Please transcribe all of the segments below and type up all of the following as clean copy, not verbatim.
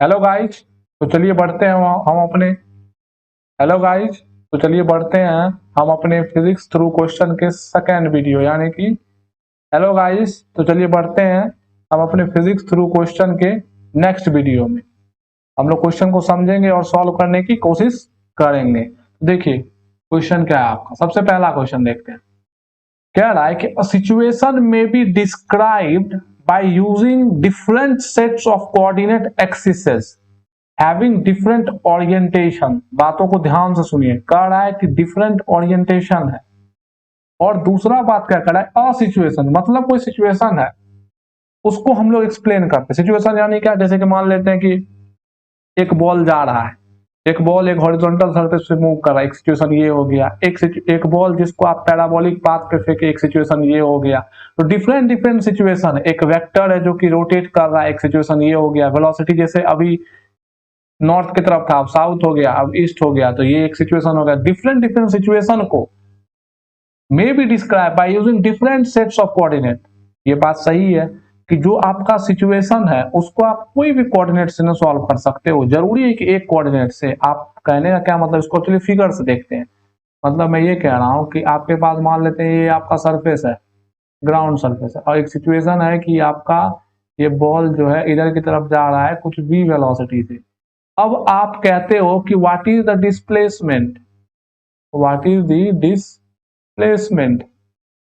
Hello guys. तो चलिए बढ़ते हैं हम अपने हेलो गाइज तो चलिए बढ़ते हैं हम अपने फिजिक्स थ्रू क्वेश्चन के सेकेंड वीडियो यानी कि हेलो गाइज तो चलिए बढ़ते हैं हम अपने फिजिक्स थ्रू क्वेश्चन के नेक्स्ट वीडियो में। हम लोग क्वेश्चन को समझेंगे और सॉल्व करने की कोशिश करेंगे। देखिए क्वेश्चन क्या है आपका। सबसे पहला क्वेश्चन देखते हैं। कह रहा है कि अ सिचुएशन में be described by using different sets of coordinate axes having different orientation. बातों को ध्यान से सुनिए। कह रहा है कि डिफरेंट ओरिएंटेशन है और दूसरा बात क्या कर रहा है, अ सिचुएशन मतलब कोई सिचुएशन है उसको हम लोग एक्सप्लेन करते हैं। सिचुएशन यानी क्या, जैसे कि मान लेते हैं कि एक बॉल जा रहा है, एक बॉल एक हॉरिजॉन्टल सरफेस पे मूव कर रहा है, एक सिचुएशन ये हो गया। एक बॉल जिसको आप पैराबोलिक पाथ पे फेंके, एक सिचुएशन ये हो गया। तो डिफरेंट डिफरेंट सिचुएशन। एक वेक्टर है जो कि रोटेट कर रहा है, एक सिचुएशन ये हो गया। वेलोसिटी जैसे अभी नॉर्थ की तरफ था, अब साउथ हो गया, अब ईस्ट हो गया, तो ये एक सिचुएशन हो गया। डिफरेंट डिफरेंट सिचुएशन को may be describe by using different sets of coordinate. ये बात सही है कि जो आपका सिचुएशन है उसको आप कोई भी कोऑर्डिनेट से ना सॉल्व कर सकते हो। जरूरी है कि एक कोऑर्डिनेट से। आप कहने का क्या मतलब, इसको एक्चुअली फिगर से देखते हैं। मतलब मैं ये कह रहा हूं कि आपके पास मान लेते हैं ये आपका सरफेस है, ग्राउंड सरफेस है, और एक सिचुएशन है कि आपका ये बॉल जो है इधर की तरफ जा रहा है कुछ v वेलोसिटी से। अब आप कहते हो कि what is the displacement, what is the displacement.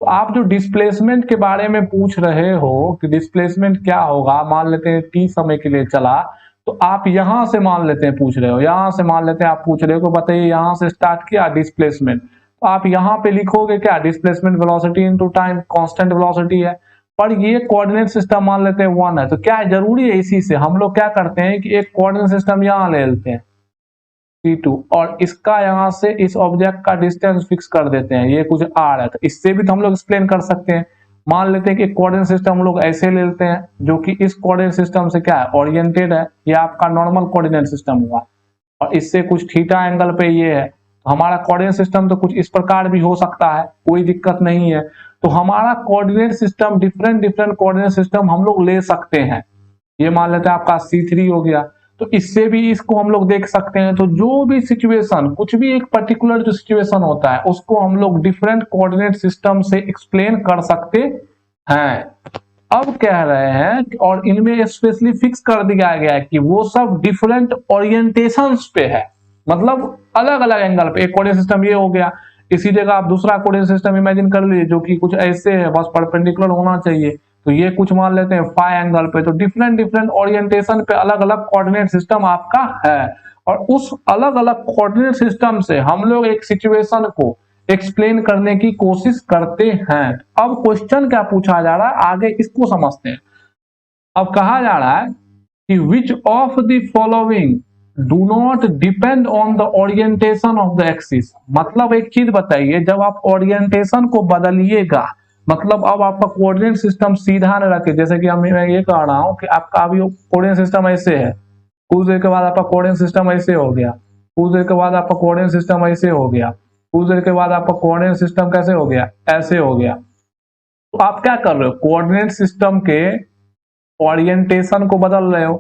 तो आप जो डिस्प्लेसमेंट के बारे में पूछ रहे हो कि डिस्प्लेसमेंट क्या होगा, मान लेते हैं टी समय के लिए चला, तो आप यहां से मान लेते हैं पूछ रहे हो, यहां से मान लेते हैं आप पूछ रहे हो, बताइए यहां से स्टार्ट किया डिस्प्लेसमेंट, तो आप यहां पे लिखोगे क्या, displacement velocity into time, constant velocity है। पर ये कोऑर्डिनेट सिस्टम मान लेते हैं 1 है, तो क्या है, जरूरी है इसी से हम लोग क्या करते हैं कि एक कोऑर्डिनेट सिस्टम यहां ले लेते हैं T2 और इसका यहां से इस ऑब्जेक्ट का डिस्टेंस फिक्स कर देते हैं, ये कुछ r है। तो इससे भी तो हम लोग एक्सप्लेन कर सकते हैं। मान लेते हैं कि कोऑर्डिनेट सिस्टम हम लोग ऐसे ले लेते हैं जो कि इस कोऑर्डिनेट सिस्टम से क्या है, ओरिएंटेड है। ये आपका नॉर्मल कोऑर्डिनेट सिस्टम हुआ और इससे कुछ थीटा एंगल पे ये है। तो हमारा कोऑर्डिनेट सिस्टम तो कुछ इस प्रकार भी हो सकता है, कोई दिक्कत नहीं है। तो हमारा coordinate system different different coordinate system हम लोग ले सकते हैं। ये मान लेते हैं आपका C3 हो गया, तो इससे भी इसको हम लोग देख सकते हैं। तो जो भी सिचुएशन, कुछ भी एक पर्टिकुलर जो सिचुएशन होता है उसको हम लोग डिफरेंट कोऑर्डिनेट सिस्टम से एक्सप्लेन कर सकते हैं। अब कह रहे हैं और इनमें स्पेशली फिक्स कर दिया गया है कि वो सब डिफरेंट ओरिएंटेशंस पे है, मतलब अलग अलग एंगल पे। एक कोऑर्डिनेट सिस्टम ये हो गया, इसी जगह आप दूसरा कोऑर्डिनेट सिस्टम इमेजिन कर लीजिए जो कि कुछ ऐसे है, बस परपेंडिकुलर होना चाहिए। तो ये कुछ मान लेते हैं फाई एंगल पे। तो डिफरेंट डिफरेंट ओरिएंटेशन पे अलग अलग कोऑर्डिनेट सिस्टम आपका है और उस अलग अलग कोऑर्डिनेट सिस्टम से हम लोग एक सिचुएशन को एक्सप्लेन करने की कोशिश करते हैं। अब क्वेश्चन क्या पूछा जा रहा है आगे, इसको समझते हैं। अब कहा जा रहा है कि which of the following do not depend on the orientation of the axis. मतलब एक चीज बताइए, जब आप ओरिएंटेशन को बदलिएगा, मतलब अब आपका कोऑर्डिनेट सिस्टम सीधा न रखे, जैसे कि मैं ये कह रहा हूं कि आपका अभी कोऑर्डिनेट सिस्टम ऐसे है, कुछ देर के बाद आपका कोऑर्डिनेट सिस्टम ऐसे हो गया, कुछ देर के बाद आपका कोऑर्डिनेट सिस्टम ऐसे हो गया, कुछ देर के बाद आपका कोऑर्डिनेट सिस्टम कैसे हो गया, ऐसे हो गया। तो आप क्या कर रहे हो, कोऑर्डिनेट सिस्टम के ओरिएंटेशन को बदल रहे हो।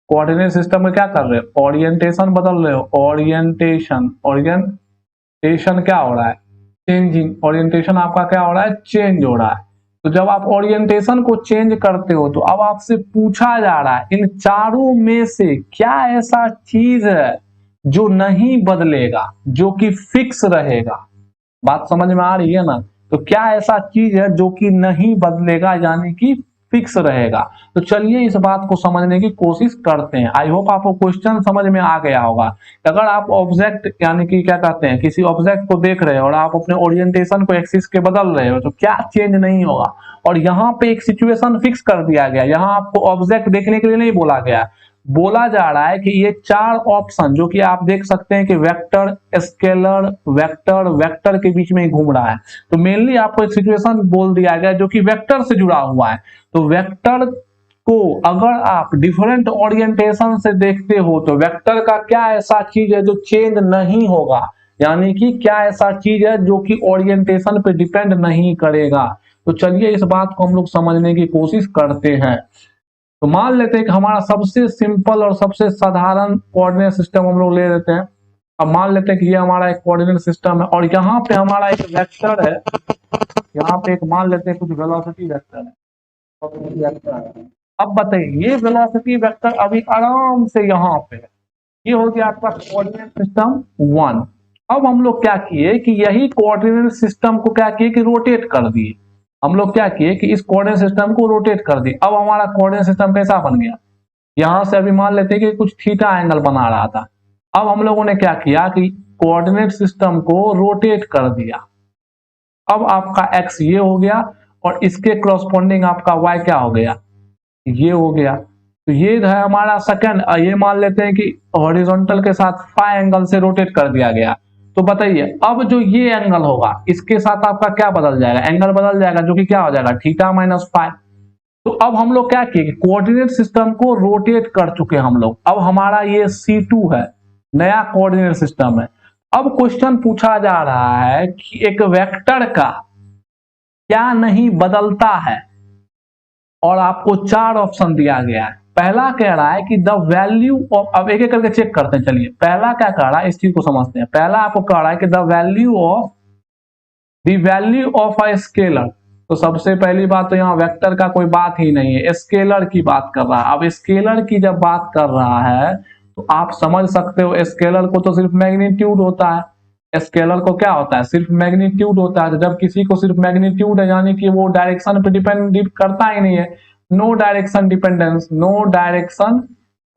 कोऑर्डिनेट सिस्टम में क्या कर रहे हो, ओरिएंटेशन बदल रहे हो। ओरिएंटेशन, ओरिएंटेशन क्या हो रहा है, चेंजिंग। ओरिएंटेशन आपका क्या हो रहा है, चेंज हो रहा है। तो जब आप ओरिएंटेशन को चेंज करते हो तो अब आपसे पूछा जा रहा है इन चारों में से क्या ऐसा चीज है जो नहीं बदलेगा, जो कि फिक्स रहेगा। बात समझ में आ रही है ना। तो क्या ऐसा चीज है जो कि नहीं बदलेगा यानी कि फिक्स रहेगा। तो चलिए इस बात को समझने की कोशिश करते हैं। आई होप आपको क्वेश्चन समझ में आ गया होगा। अगर आप ऑब्जेक्ट यानी कि क्या कहते हैं, किसी ऑब्जेक्ट को देख रहे हो और आप अपने ओरिएंटेशन को एक्सिस के बदल रहे हो तो क्या चेंज नहीं होगा। और यहाँ पे एक सिचुएशन फिक्स कर दिया गया, यहाँ आपको ऑब्जेक्ट देखने के लिए नहीं बोला गया। बोला जा रहा है कि ये चार ऑप्शन जो कि आप देख सकते हैं कि वेक्टर, स्केलर, वेक्टर, वेक्टर के बीच में ही घूम रहा है। तो मेनली आपको एक सिचुएशन बोल दिया गया जो कि वेक्टर से जुड़ा हुआ है। तो वेक्टर को अगर आप डिफरेंट ओरिएंटेशन से देखते हो तो वेक्टर का क्या ऐसा चीज है जो चेंज नहीं होगा, यानी कि क्या ऐसा चीज है जो कि ओरिएंटेशन पे डिपेंड नहीं करेगा। तो चलिए इस बात को हम लोग समझने की कोशिश करते हैं। तो मान लेते हैं कि हमारा सबसे सिंपल और सबसे साधारण कोऑर्डिनेट सिस्टम हम लोग ले लेते हैं। अब मान लेते हैं कि ये हमारा एक कोऑर्डिनेट सिस्टम है और यहाँ पे हमारा एक वेक्टर है, यहाँ पे एक मान लेते हैं कुछ वेलोसिटी वेक्टर है। अब बताइए ये वेलोसिटी वेक्टर अभी आराम से यहाँ पे है, ये हो गया आपका कोऑर्डिनेट सिस्टम 1। अब हम लोग क्या किए कि यही कोऑर्डिनेट सिस्टम को क्या किए कि रोटेट कर दिए। हम लोग क्या किए कि इस कोऑर्डिनेट सिस्टम को रोटेट कर दिए। अब हमारा कोऑर्डिनेट सिस्टम कैसा बन गया, यहां से अभी मान लेते हैं कि कुछ थीटा एंगल बना रहा था। अब हम लोगों ने क्या किया कि कोऑर्डिनेट सिस्टम को रोटेट कर दिया। अब आपका एक्स ये हो गया और इसके क्रॉसपोंडिंग आपका वाई क्या हो गया, ये हो गया। तो ये है हमारा सेकंड, ये मान लेते हैं कि हॉरिजॉन्टल के साथ फाई एंगल से रोटेट कर दिया गया। तो बताइए अब जो ये एंगल होगा इसके साथ आपका क्या बदल जाएगा, एंगल बदल जाएगा, जो कि क्या हो जाएगा थीटा माइनस फाई। तो अब हम लोग क्या किए, कोऑर्डिनेट सिस्टम को रोटेट कर चुके हम लोग। अब हमारा ये C2 है, नया कोऑर्डिनेट सिस्टम है। अब क्वेश्चन पूछा जा रहा है कि एक वेक्टर का क्या नहीं बदलता है, और आपको 4 ऑप्शन दिया गया है। पहला कह रहा है कि द वैल्यू ऑफ, अब एक एक करके चेक करते हैं। चलिए पहला क्या कह रहा है इस चीज को समझते हैं। पहला आपको कह रहा है कि the value of a scalar. तो सबसे पहली बात तो यहाँ वेक्टर का कोई बात ही नहीं है, स्केलर की बात कर रहा है। अब स्केलर की जब बात कर रहा है तो आप समझ सकते हो स्केलर को तो सिर्फ मैग्नीट्यूड होता है। स्केलर को क्या होता है, सिर्फ मैग्नीट्यूड होता है। जब किसी को सिर्फ मैग्नीट्यूड है यानी कि वो डायरेक्शन पे डिपेंड करता ही नहीं है, no direction dependence, no direction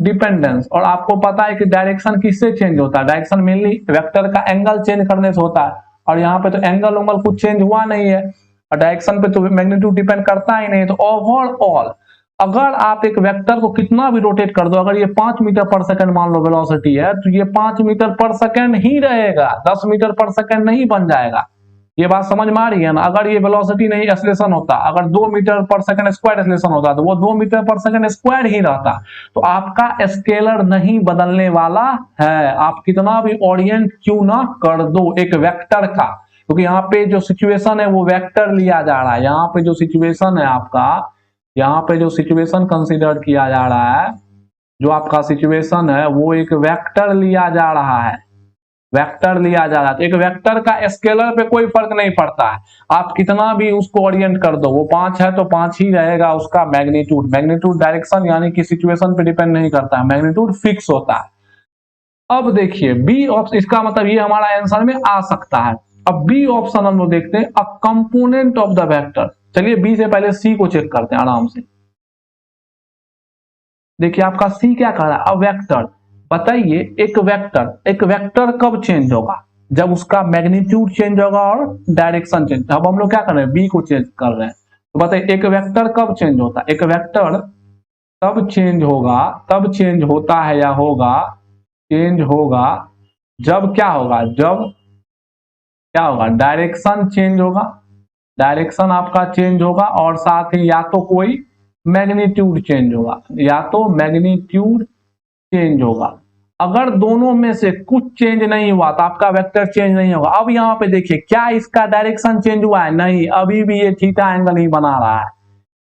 dependence. और आपको पता है कि डायरेक्शन किससे चेंज होता है, डायरेक्शन मेनली वेक्टर का एंगल चेंज करने से होता है। और यहाँ पे तो एंगल उंगल कुछ चेंज हुआ नहीं है और डायरेक्शन पे तो मैग्नीट्यूड डिपेंड करता ही नहीं। तो ओवरऑल अगर आप एक वेक्टर को कितना भी रोटेट कर दो, अगर ये 5 मीटर पर सेकंड मान लो वेलोसिटी है, तो ये 5 मीटर पर सेकंड ही रहेगा, 10 मीटर पर सेकंड नहीं बन जाएगा। ये बात समझ में आ रही है ना। अगर ये वेलोसिटी नहीं एक्सेलरेशन होता, अगर 2 मीटर पर सेकंड स्क्वायर एक्सेलरेशन होता तो वो 2 मीटर पर सेकंड स्क्वायर ही रहता। तो आपका स्केलर नहीं बदलने वाला है, आप कितना भी ओरिएंट क्यों ना कर दो एक वेक्टर का, क्योंकि यहाँ पे जो सिचुएशन है वो वेक्टर लिया जा रहा है। यहाँ पे जो सिचुएशन है आपका, यहाँ पे जो सिचुएशन कंसीडर किया जा रहा है, जो आपका सिचुएशन है वो एक वेक्टर लिया जा रहा है, वेक्टर लिया जा रहा है। तो एक वेक्टर का स्केलर पे कोई फर्क नहीं पड़ता है, आप कितना भी उसको ओरिएंट कर दो, वो 5 है तो 5 ही रहेगा उसका मैग्नीट्यूड। मैग्नीट्यूड डायरेक्शन यानी कि सिचुएशन पे डिपेंड नहीं करता है, मैग्नीट्यूड फिक्स होता है। अब देखिए बी ऑप्शन, इसका मतलब ये हमारा आंसर में आ सकता है। अब बी ऑप्शन हम लोग देखते हैं, a component of the vector. चलिए बी से पहले सी को चेक करते हैं आराम से। देखिए आपका सी क्या कह रहा है, अ वेक्टर। बताइए एक वेक्टर कब चेंज होगा, जब उसका मैग्नीट्यूड चेंज होगा और डायरेक्शन चेंज। अब हम लोग क्या कर रहे हैं, बी को चेंज कर रहे हैं। तो बताइए एक वेक्टर कब चेंज होता है, एक वेक्टर तब चेंज होगा, तब चेंज होता है या होगा, चेंज होगा जब क्या होगा, जब क्या होगा डायरेक्शन चेंज होगा, डायरेक्शन आपका चेंज होगा और साथ ही या तो कोई मैग्नीट्यूड चेंज होगा, या तो मैग्नीट्यूड चेंज होगा। अगर दोनों में से कुछ चेंज नहीं हुआ तो आपका वेक्टर चेंज नहीं होगा। अब यहाँ पे देखिए क्या इसका डायरेक्शन चेंज हुआ है, नहीं, अभी भी ये थीटा एंगल ही बना रहा है।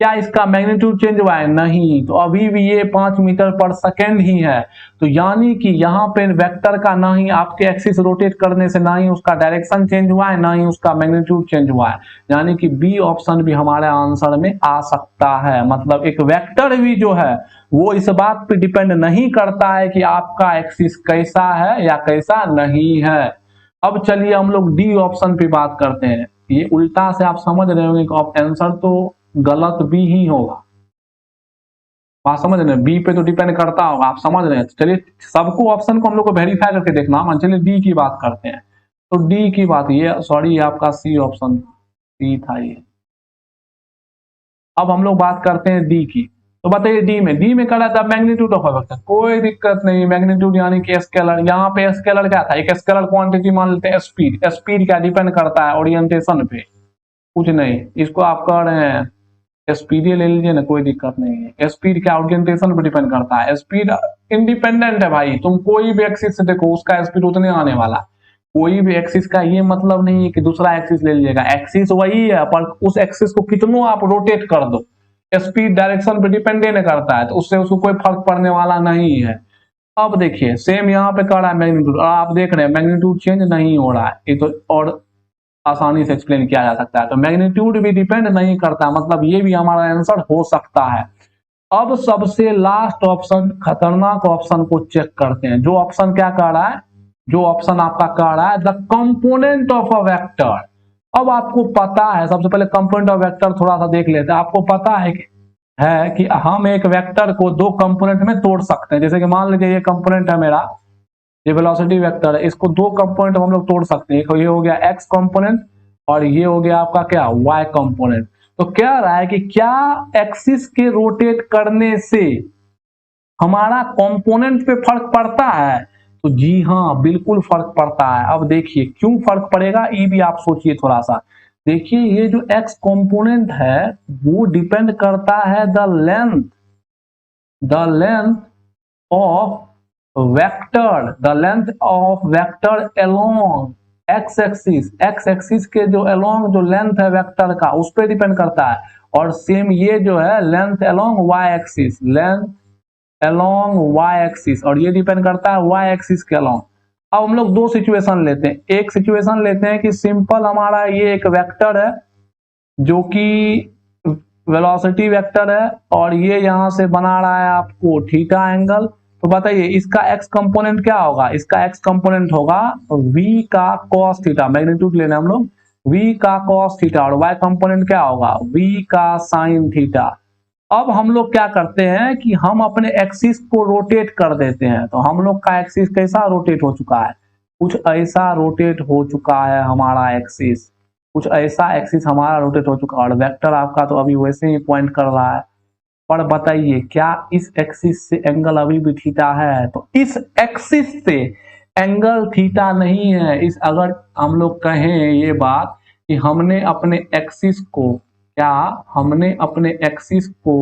क्या इसका मैग्नीट्यूड चेंज हुआ है, नहीं, तो अभी भी ये 5 मीटर पर सेकेंड ही है। तो यानी कि यहाँ पे वेक्टर का ना ही आपके एक्सिस रोटेट करने से ना ही उसका डायरेक्शन चेंज हुआ है, ना ही उसका मैग्नीट्यूड चेंज हुआ है। यानी कि बी ऑप्शन भी हमारे आंसर में आ सकता है। मतलब एक वेक्टर भी जो है वो इस बात पे डिपेंड नहीं करता है कि आपका एक्सिस कैसा है या कैसा नहीं है। अब चलिए हम लोग डी ऑप्शन पे बात करते हैं। ये उल्टा से आप समझ रहे होंगे कि आंसर तो गलत भी ही होगा, बात समझ रहे हैं, बी पे तो डिपेंड करता होगा, आप समझ रहे हैं। चलिए सबको ऑप्शन को हम लोग को वेरीफाई करके देखना। चलिए डी की बात करते हैं। तो डी की बात, ये सॉरी आपका सी ऑप्शन, सी था ये। अब हम लोग बात करते हैं डी की। तो बताइए डी में करा था मैग्नीट्यूड ऑफ वेक्टर, कोई दिक्कत नहीं, मैग्नीट्यूड यानी कि स्केलर। यहाँ पे स्केलर क्या था, एक स्केलर क्वांटिटी मान लेते हैं स्पीड। स्पीड क्या डिपेंड करता है ओरिएंटेशन पे, कुछ नहीं, इसको आप कह रहे हैं स्पीड ले लीजिए ना, कोई दिक्कत नहीं है। स्पीड क्या ओरिएंटेशन पे डिपेंड करता है, स्पीड इंडिपेंडेंट है भाई, तुम कोई भी एक्सिस से देखो उसका स्पीड उतने आने वाला। कोई भी एक्सिस का ये मतलब नहीं है कि दूसरा एक्सिस ले लीजिएगा, एक्सिस वही है पर उस एक्सिस को कितनों आप रोटेट कर दो। स्पीड डायरेक्शन पे डिपेंड नहीं करता है, तो उससे उसको कोई फर्क पड़ने वाला नहीं है। अब देखिए सेम यहाँ पे कर रहा है मैग्नीट्यूड, और आप देख रहे हैं मैग्नीट्यूड चेंज नहीं हो रहा है, ये तो और आसानी से एक्सप्लेन किया जा सकता है। तो मैग्नीट्यूड भी डिपेंड नहीं करता, मतलब ये भी हमारा आंसर हो सकता है। अब सबसे लास्ट ऑप्शन, खतरनाक ऑप्शन को चेक करते हैं। जो ऑप्शन क्या कह रहा है, जो ऑप्शन आपका कह रहा है the component of a vector. अब आपको पता है, सबसे पहले कंपोनेंट ऑफ वेक्टर थोड़ा सा देख लेते हैं। आपको पता है कि हम एक वेक्टर को दो कंपोनेंट में तोड़ सकते हैं। जैसे कि मान लीजिए ये कंपोनेंट है मेरा, ये वेलोसिटी वेक्टर है, इसको दो कंपोनेंट में हम लोग तोड़ सकते हैं। ये हो गया एक्स कंपोनेंट और ये हो गया आपका क्या, वाई कंपोनेंट। तो क्या रहा है कि क्या एक्सिस के रोटेट करने से हमारा कंपोनेंट पे फर्क पड़ता है? तो जी हाँ, बिल्कुल फर्क पड़ता है। अब देखिए क्यों फर्क पड़ेगा, ये भी आप सोचिए थोड़ा सा। देखिए ये जो एक्स कंपोनेंट है वो डिपेंड करता है the length of vector, the length of vector along x axis के जो अलोंग जो लेंथ है वेक्टर का, उस पर डिपेंड करता है। और सेम ये जो है length along Y axis, length along Y axis, और ये डिपेंड करता है वाई एक्सिस के अलोंग। अब हम लोग दो सिचुएशन लेते हैं। एक सिचुएशन लेते हैं कि सिंपल हमारा ये एक वेक्टर है जो कि वेलोसिटी वेक्टर है, और ये यहां से बना रहा है आपको थीटा एंगल। तो बताइए इसका एक्स कंपोनेंट क्या होगा? इसका एक्स कंपोनेंट होगा v का cos थीटा, मैग्नीट्यूड लेना हम लोग, v का cos थीटा, और y कंपोनेंट क्या होगा, v का sin थीटा। अब हम लोग क्या करते हैं कि हम अपने एक्सिस को रोटेट कर देते हैं। तो हम लोग का एक्सिस कैसा रोटेट हो चुका है, कुछ ऐसा रोटेट हो चुका है हमारा एक्सिस, कुछ ऐसा एक्सिस हमारा रोटेट हो चुका है। और वेक्टर आपका तो अभी वैसे ही पॉइंट कर रहा है। पर बताइए क्या इस एक्सिस से एंगल अभी भी थीटा है? तो इस एक्सिस से एंगल थीटा नहीं है। इस अगर हम लोग कहें ये बात कि हमने अपने एक्सिस को, क्या हमने अपने एक्सिस को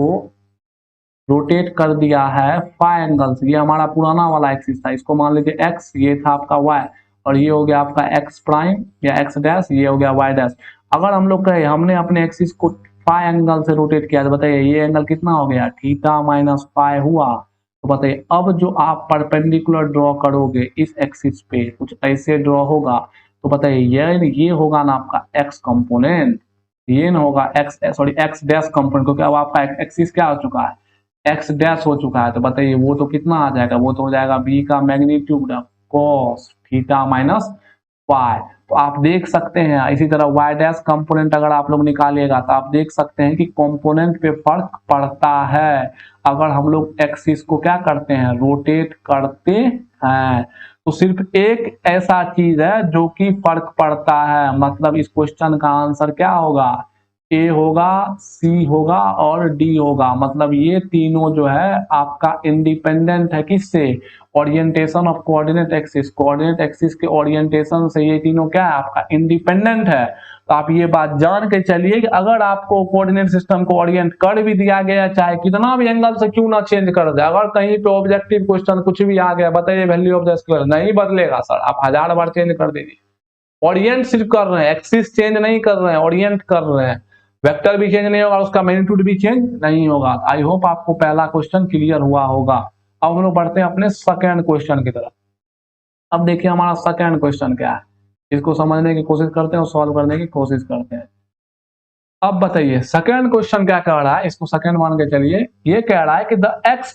रोटेट कर दिया है फाई एंगल से। ये हमारा पुराना वाला एक्सिस था, इसको मान लीजिए एक्स, ये था आपका वाई, और ये हो गया आपका एक्स प्राइम या एक्स डैश, ये हो गया वाई डैश। अगर हम लोग कहें हमने अपने एक्सिस को फाई एंगल से रोटेट किया, तो बताइए ये एंगल कितना हो गया, थीटा माइनस फाई हुआ। तो बताइए अब जो आप परपेंडिकुलर ड्रॉ करोगे इस एक्सिस पे, कुछ ऐसे ड्रॉ होगा। तो बताइए ये होगा ना आपका एक्स कंपोनेंट, ये ना होगा एक्स डैश कंपोनेंट, क्योंकि अब आपका एक्सिस क्या हो चुका है, एक्स डैश हो चुका है। तो बताइए वो तो कितना आ जाएगा, वो तो हो जाएगा बी का magnitude cos theta minus Y. तो आप देख सकते हैं इसी तरह वाई डैश कंपोनेंट अगर आप लोग निकालिएगा तो आप देख सकते हैं कि कंपोनेंट पे फर्क पड़ता है अगर हम लोग एक्सिस को क्या करते हैं, रोटेट करते हैं। तो सिर्फ एक ऐसा चीज है जो कि फर्क पड़ता है, मतलब इस क्वेश्चन का आंसर क्या होगा, ए होगा, सी होगा और डी होगा। मतलब ये तीनों जो है आपका इंडिपेंडेंट है किससे, orientation of coordinate axis, coordinate axis के ओरिएंटेशन से ये तीनों क्या है आपका इंडिपेंडेंट है। तो आप ये बात जान के चलिए कि अगर आपको कोऑर्डिनेट सिस्टम को ओरिएंट कर भी दिया गया, चाहे कितना भी एंगल से क्यों ना चेंज कर दे, अगर कहीं पे ऑब्जेक्टिव क्वेश्चन कुछ भी आ गया, बताइए वैल्यू ऑफ द स्क्वायर नहीं बदलेगा सर, आप 1000 बार चेंज कर दीजिए। ओरिएंट सिर्फ कर रहे हैं, एक्सिस चेंज नहीं कर रहे हैं, ओरिएंट कर रहे हैं। वेक्टर भी चेंज नहीं होगा, उसका मैग्नीट्यूड भी चेंज नहीं होगा। आई होप आपको पहला क्वेश्चन क्लियर हुआ होगा। अब हम लोग बढ़ते हैं अपने सेकंड क्वेश्चन की तरफ। अब देखिए हमारा सेकंड क्वेश्चन क्या है, इसको समझने की कोशिश करते हैं और सॉल्व करने की कोशिश करते हैं। अब बताइए सेकंड क्वेश्चन क्या कह रहा है, इसको सेकंड मान के चलिए। ये कह रहा है कि द एक्स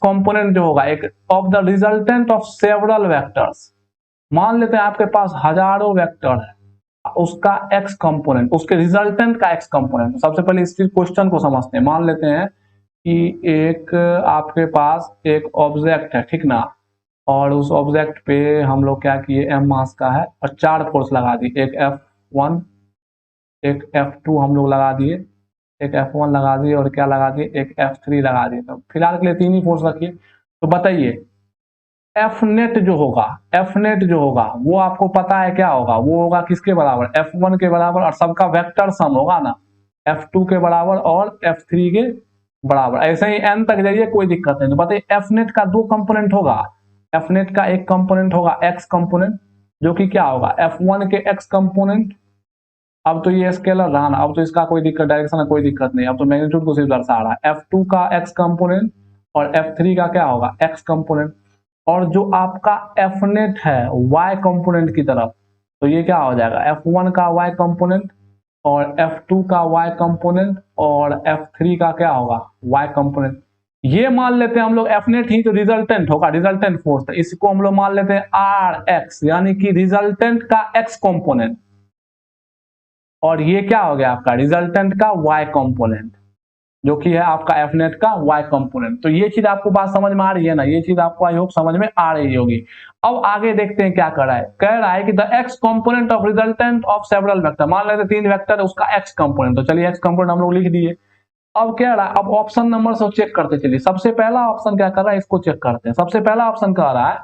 कंपोनेंट जो होगा एक of the resultant of several vectors. मान लेते हैं आपके पास हजारों वेक्टर है, उसका एक्स कंपोनेंट, उसके रिजल्टेंट का एक्स कंपोनेंट। सबसे पहले इस क्वेश्चन को समझते हैं। मान लेते हैं कि एक आपके पास एक ऑब्जेक्ट है, ठीक ना, और उस ऑब्जेक्ट पे हम लोग क्या किए, एम मास का है और 4 फोर्स लगा दिए, एक F1, एक F2 हम लोग लगा दिए, एक F1 लगा दिए और क्या लगा दिए, एक F3 लगा दिए। तो फिलहाल के लिए 3 ही फोर्स रखिए। तो बताइए एफ नेट जो होगा वो आपको पता है क्या होगा, वो होगा किसके बराबर, F1 के बराबर, और सबका वेक्टर सम होगा ना, F2 के बराबर और F3 के बराबर। ऐसे ही n तक जाइए कोई दिक्कत नहीं। तो बताइए एफ नेट का 2 कंपोनेंट होगा, एफ नेट का एक कंपोनेंट होगा एक्स कंपोनेंट, जो कि क्या होगा F1 के एक्स कंपोनेंट, अब तो ये स्केलर रहा ना, अब तो इसका कोई दिक्कत, डायरेक्शन का कोई दिक्कत नहीं, अब तो मैग्नीट्यूड को सिर्फ दर्शा रहा है। F2 का x कंपोनेंट और F3 का क्या होगा, x कंपोनेंट। और जो आपका F नेट है y कंपोनेंट की तरफ, तो ये क्या हो जाएगा, F1 का y कंपोनेंट और F2 का y कंपोनेंट और F3 का क्या होगा, y कंपोनेंट। ये मान लेते हैं हम लोग F नेट ही तो रिजल्टेंट होगा, रिजल्टेंट फोर्स, इसको हम लोग मान लेते हैं Rx, यानी कि रिजल्टेंट का x कंपोनेंट, और ये क्या हो गया आपका रिजल्टेंट का y कंपोनेंट, जो कि है आपका F नेट का y कंपोनेंट। तो ये चीज आपको बात समझ में आ रही है ना, ये चीज आपको आई होप समझ में आ रही होगी। अब आगे देखते हैं क्या कर रहा है, कह रहा है कि the x component of resultant of several vector, मान लेते 3 वेक्टर है उसका x कंपोनेंट, तो चलिए x कंपोनेंट हम लोग लिख दिए। अब कह रहा है, अब ऑप्शन नंबर से चेक करते चलिए। सबसे पहला ऑप्शन क्या कर रहा है, इसको चेक करते हैं। सबसे पहला ऑप्शन कह रहा है,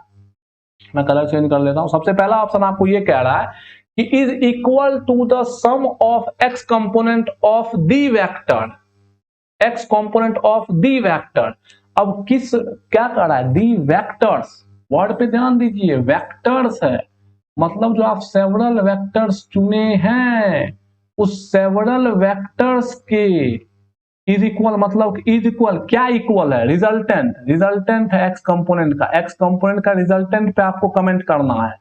मैं कलर चेंज कर लेता हूं। सबसे पहला ऑप्शन आपको ये कह रहा है कि is equal to the sum of x component of the vector, x component of the vector. अब किस, क्या कर रहा है, दी वेक्टर्स, वर्ड पे ध्यान दीजिए, वेक्टर्स है, मतलब जो आप सेवरल वेक्टर्स चुने हैं उस सेवरल वेक्टर्स के इज इक्वल, मतलब इज इक्वल, क्या इक्वल है, रिजल्टेंट, रिजल्टेंट है एक्स कंपोनेंट का, एक्स कंपोनेंट का रिजल्टेंट पे आपको कमेंट करना है,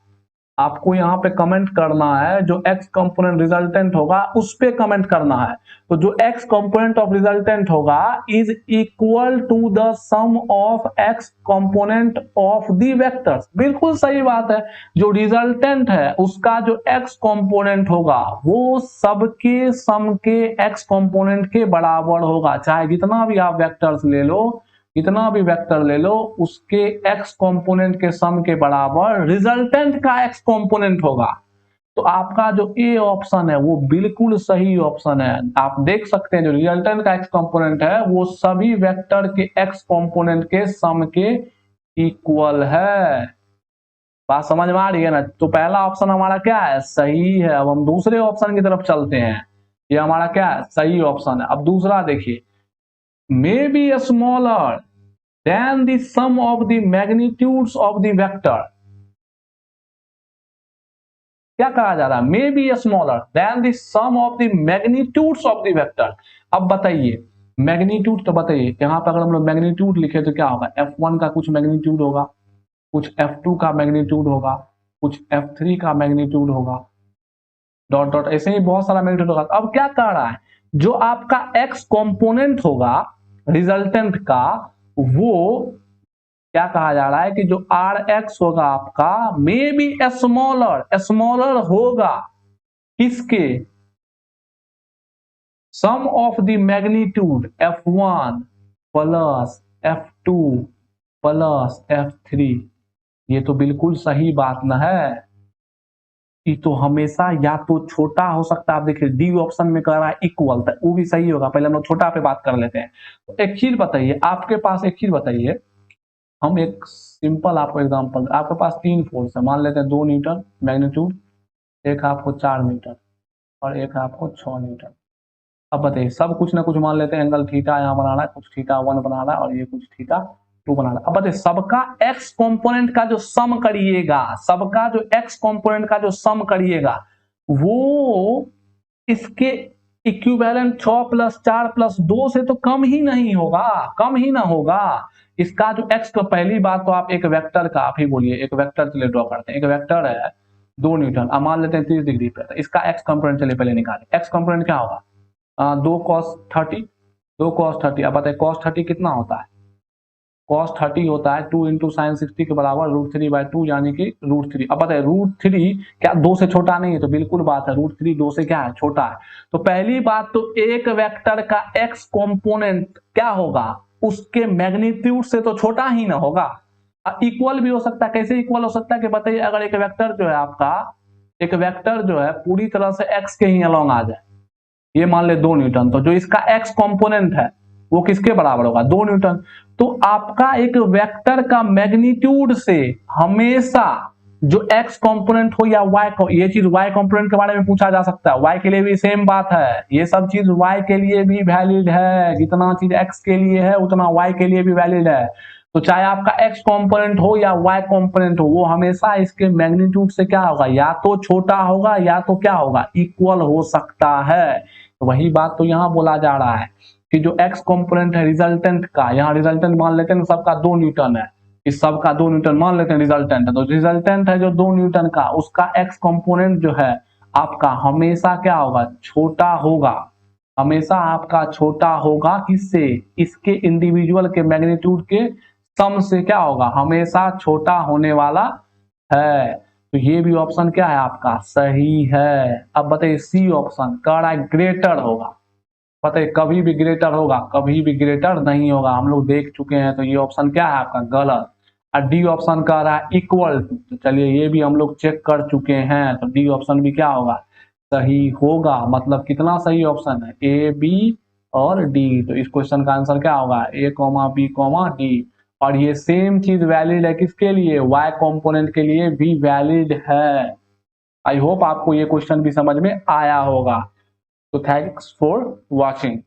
आपको यहाँ पे कमेंट करना है, जो एक्स कंपोनेंट रिजल्टेंट होगा उस पे कमेंट करना है। तो जो एक्स कंपोनेंट ऑफ रिजल्टेंट होगा is equal to the sum of X component of the vectors, बिल्कुल सही बात है। जो रिजल्टेंट है उसका जो एक्स कंपोनेंट होगा वो सबके सम के एक्स कंपोनेंट के बराबर होगा, चाहे जितना भी आप वेक्टर्स ले लो, इतना भी वेक्टर ले लो, उसके x कंपोनेंट के सम के बराबर रिजल्टेंट का x कंपोनेंट होगा। तो आपका जो ए ऑप्शन है वो बिल्कुल सही ऑप्शन है। आप देख सकते हैं जो रिजल्टेंट का x कंपोनेंट है वो सभी वेक्टर के x कंपोनेंट के सम के इक्वल है। बात समझ में आ रही है ना। तो पहला ऑप्शन हमारा क्या है, सही है। अब हम दूसरे ऑप्शन की तरफ चलते हैं, ये हमारा क्या है, सही ऑप्शन है। अब दूसरा देखिए, may be smaller than the sum of the magnitudes of the vector, क्या कहा जा रहा है, may be smaller than the sum of the magnitudes of the vector। अब बताइए मैग्नीट्यूड, तो बताइए यहाँ पर अगर हम लोग मैग्नीट्यूड लिखे तो क्या होगा, F1 का कुछ मैग्नीट्यूड होगा, कुछ F2 का मैग्नीट्यूड होगा, कुछ F3 का मैग्नीट्यूड होगा, डॉट डॉट ऐसे ही बहुत सारा मैग्नीट्यूड होगा। अब क्या कह रहा है, जो आपका x कंपोनेंट होगा रिजल्टेंट का, वो क्या कहा जा रहा है कि जो Rx होगा आपका मे बी स्मॉलर, स्मॉलर होगा किसके, sum of the magnitude F1 plus F2 plus F3। ये तो बिल्कुल सही बात न है, ये तो हमेशा या तो छोटा हो सकता है। आप देखिए डी ऑप्शन में कह रहा है इक्वल, तो वो भी सही होगा। पहले हम लोग छोटा पे बात कर लेते हैं। तो एक चीज बताइए, आपके पास एक चीज बताइए, हम एक सिंपल आपको एग्जांपल, आपके पास 3 फोर्स है, मान लेते हैं 2 न्यूटन मैग्नीट्यूड, एक आपको 4 न्यूटन और एक आपको 6 न्यूटन। अब बताइए, सब कुछ ना कुछ मान लेते हैं, एंगल थीटा यहाँ बना रहा है, कुछ थीटा 1 बना रहा है और ये कुछ थीटा 2 बना रहा है। अब बताइए सबका एक्स कंपोनेंट का जो सम करिएगा, सबका जो एक्स कंपोनेंट का जो सम करिएगा वो इसके इक्विवेलेंट 6 प्लस 4 प्लस 2 से तो कम ही नहीं होगा, कम ही ना होगा। इसका जो एक्स, तो पहली बात तो आप एक वेक्टर का आप ही बोलिए, एक वेक्टर चलिए ड्रॉ करते हैं। एक वेक्टर है 2 न्यूटन, अब मान लेते हैं 30 डिग्री पे, तो इसका एक्स कंपोनेंट चलिए पहले निकालें। एक्स कंपोनेंट क्या होगा, 2 cos 30, 2 cos 30। अब बताइए cos 30 कितना होता है, cos 30 होता है 2 इंटू साइन 60 के बराबर √3/2 यानी कि √3। अब बताइए √3 क्या 2 से छोटा नहीं है, तो बिल्कुल बात है √3 2 से क्या है, छोटा है। तो पहली बात तो एक वेक्टर का एक्स कंपोनेंट क्या होगा, उसके मैग्नीट्यूड से तो छोटा ही ना होगा। इक्वल भी हो सकता है, कैसे इक्वल हो सकता है कि बताइए, अगर एक वेक्टर जो है आपका, एक वेक्टर जो है पूरी तरह से एक्स के ही अलोंग आ जाए, ये मान ले 2 न्यूटन, तो जो इसका एक्स कंपोनेंट है वो किसके बराबर होगा, 2 न्यूटन। तो आपका एक वेक्टर का मैग्नीट्यूड से हमेशा जो x कंपोनेंट हो या y को, ये चीज y कंपोनेंट के बारे में पूछा जा सकता है, y के लिए भी सेम बात है, ये सब चीज y के लिए भी वैलिड है, जितना चीज x के लिए है उतना y के लिए भी वैलिड है। तो चाहे आपका x कंपोनेंट हो या y कंपोनेंट हो, वो हमेशा इसके मैग्नीट्यूड से क्या होगा, या तो छोटा होगा या तो क्या होगा, इक्वल हो सकता है। तो वही बात तो यहाँ बोला जा रहा है कि जो x कंपोनेंट है रिजल्टेंट का, यहाँ रिजल्टेंट मान लेते हैं सबका 2 न्यूटन है, इस सबका 2 न्यूटन मान लेते हैं रिजल्टेंट है, तो रिजल्टेंट है जो 2 न्यूटन का, उसका x कंपोनेंट जो है आपका हमेशा क्या होगा, छोटा होगा, हमेशा आपका छोटा होगा। किससे, इसके इंडिविजुअल के मैग्नीट्यूड के सम से क्या होगा, हमेशा छोटा होने वाला है। तो ये भी ऑप्शन क्या है आपका, सही है। अब बताइए सी ऑप्शन कह रहा है ग्रेटर होगा, बताइए कभी भी ग्रेटर होगा, कभी भी ग्रेटर नहीं होगा, हम लोग देख चुके हैं। तो ये ऑप्शन क्या है आपका, गलत। और डी ऑप्शन कह रहा है इक्वल टू, तो चलिए ये भी हम लोग चेक कर चुके हैं, तो डी ऑप्शन भी क्या होगा, सही होगा। मतलब कितना सही ऑप्शन है, ए बी और डी। तो इस क्वेश्चन का आंसर क्या होगा, ए कॉमा बी कॉमा डी। और ये सेम चीज वैलिड है किसके लिए, वाई कंपोनेंट के लिए भी वैलिड है। आई होप आपको ये क्वेश्चन भी समझ में आया होगा। तो थैंक्स फॉर वॉचिंग।